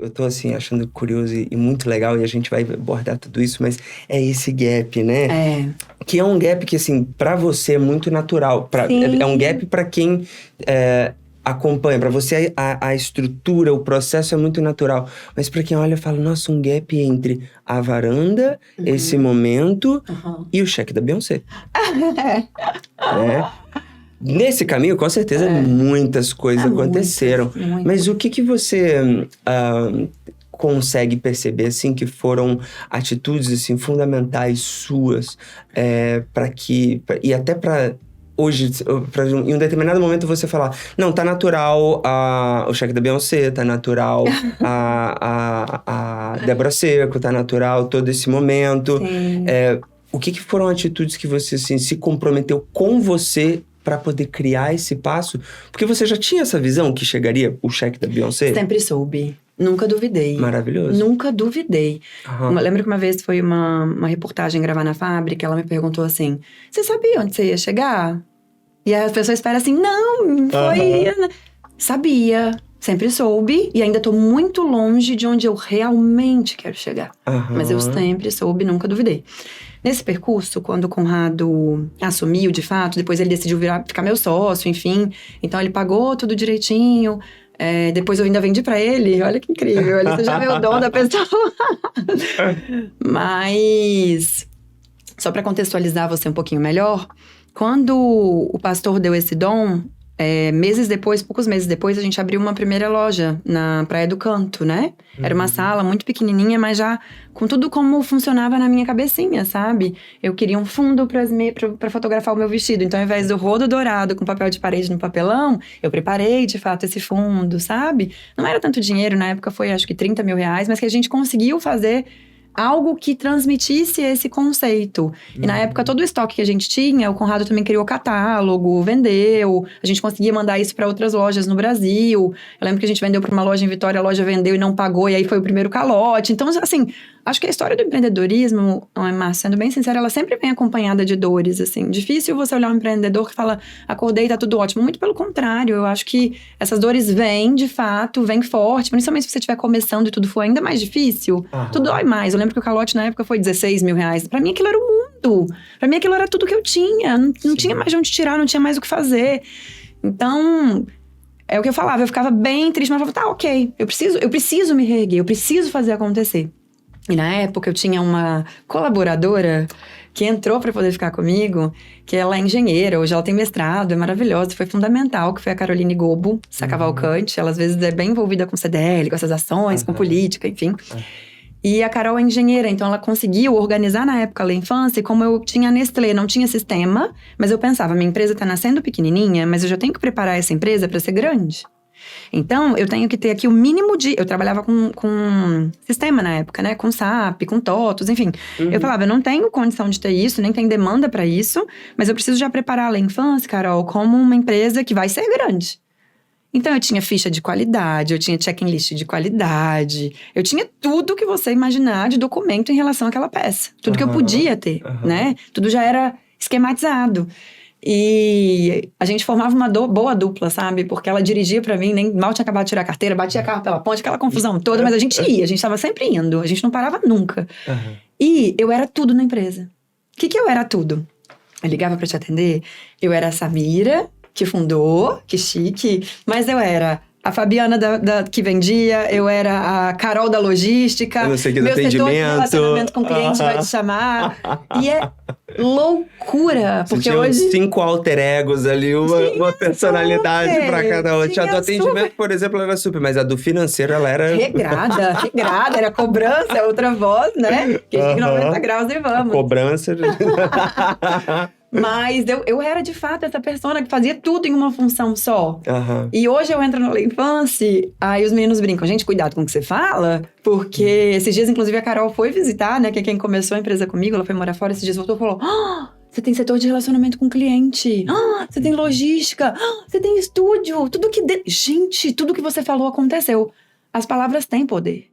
eu tô assim, achando curioso e muito legal, e a gente vai abordar tudo isso, mas é esse gap, né? Que é um gap que, assim, pra você é muito natural. É um gap pra quem acompanha. Pra você, a estrutura, o processo é muito natural. Mas pra quem olha, fala, nossa, um gap entre a varanda, esse momento, e o cheque da Beyoncé. Né? Nesse caminho, com certeza, muitas coisas aconteceram. Mas o que você consegue perceber, assim, que foram atitudes, assim, fundamentais suas e até para hoje, em um determinado momento você falar, não, tá natural o cheque da Beyoncé, tá natural a Débora Seco, tá natural todo esse momento. O que foram atitudes que você, assim, se comprometeu com você para poder criar esse passo? Porque você já tinha essa visão que chegaria o cheque da Beyoncé? Sempre soube. Nunca duvidei. Maravilhoso. Nunca duvidei. Lembro que uma vez foi uma reportagem gravar na fábrica, ela me perguntou assim, você sabia onde você ia chegar? E aí as pessoas esperam assim, não, foi... Sabia, sempre soube, e ainda tô muito longe de onde eu realmente quero chegar. Mas eu sempre soube, nunca duvidei. Nesse percurso, quando o Conrado assumiu, de fato, depois ele decidiu ficar meu sócio, enfim. Então, ele pagou tudo direitinho. Depois eu ainda vendi pra ele. Olha que incrível, ele já vê o dom da pessoa. Mas, só pra contextualizar você um pouquinho melhor, quando o pastor deu esse dom, poucos meses depois, a gente abriu uma primeira loja na Praia do Canto, né? Era uma sala muito pequenininha, mas já com tudo como funcionava na minha cabecinha, sabe? Eu queria um fundo pra fotografar o meu vestido. Então, ao invés do rodo dourado com papel de parede no papelão, eu preparei, de fato, esse fundo, sabe? Não era tanto dinheiro, na época foi, acho que 30 mil reais, mas que a gente conseguiu fazer algo que transmitisse esse conceito. E na época, todo o estoque que a gente tinha, o Conrado também criou catálogo, vendeu. A gente conseguia mandar isso para outras lojas no Brasil. Eu lembro que a gente vendeu para uma loja em Vitória, a loja vendeu e não pagou, e aí foi o primeiro calote. Então, assim, acho que a história do empreendedorismo, Márcia, sendo bem sincera, ela sempre vem acompanhada de dores, assim. Difícil você olhar um empreendedor que fala, acordei, tá tudo ótimo. Muito pelo contrário, eu acho que essas dores vêm, de fato, vêm forte. Principalmente se você estiver começando e tudo for ainda mais difícil, tudo dói mais. Eu lembro que o calote na época foi 16 mil reais. Pra mim, aquilo era o mundo. Pra mim, aquilo era tudo que eu tinha. Não tinha mais de onde tirar, não tinha mais o que fazer. Então, é o que eu falava. Eu ficava bem triste, mas eu falava, tá, ok. Eu preciso me reerguer, eu preciso fazer acontecer. E na época, eu tinha uma colaboradora que entrou para poder ficar comigo, que ela é engenheira, hoje ela tem mestrado, é maravilhosa, foi fundamental, que foi a Caroline Gobo, Cavalcante. Ela, às vezes, é bem envolvida com CDL, com essas ações, com política, enfim. E a Carol é engenheira, então ela conseguiu organizar na época a Lei Infância, e como eu tinha a Nestlé, não tinha sistema, mas eu pensava, minha empresa está nascendo pequenininha, mas eu já tenho que preparar essa empresa para ser grande. Então, eu tenho que ter aqui o mínimo de... Eu trabalhava com sistema na época, né? Com SAP, com TOTOS, enfim. Eu falava, eu não tenho condição de ter isso, nem tenho demanda para isso, mas eu preciso já preparar a Lei Infância, Carol, como uma empresa que vai ser grande. Então, eu tinha ficha de qualidade, eu tinha checklist de qualidade, eu tinha tudo que você imaginar de documento em relação àquela peça. Tudo que eu podia ter, né? Tudo já era esquematizado. E a gente formava uma boa dupla, sabe? Porque ela dirigia pra mim, nem mal tinha acabado de tirar a carteira, batia carro pela ponte, aquela confusão toda, mas a gente tava sempre indo, a gente não parava nunca. E eu era tudo na empresa. O que eu era tudo? Eu ligava pra te atender, eu era a Samira, que fundou, que chique, mas eu era a Fabiana que vendia, eu era a Carol da logística, eu não sei que meu atendimento. setor de relacionamento com o cliente vai te chamar. E é loucura, porque tinha hoje... 5 alter egos ali, uma personalidade pra cada um. A do atendimento, por exemplo, era super, mas a do financeiro, ela era... Regrada, era cobrança, outra voz, né? Que 90 graus e vamos. A cobrança... Mas eu era, de fato, essa pessoa que fazia tudo em uma função só. E hoje eu entro na Lei Infância, aí os meninos brincam. Gente, cuidado com o que você fala, porque esses dias, inclusive, a Carol foi visitar, né? Que é quem começou a empresa comigo, ela foi morar fora, esses dias voltou e falou... Você tem setor de relacionamento com o cliente. Você tem logística. Você tem estúdio. Gente, tudo que você falou aconteceu. As palavras têm poder.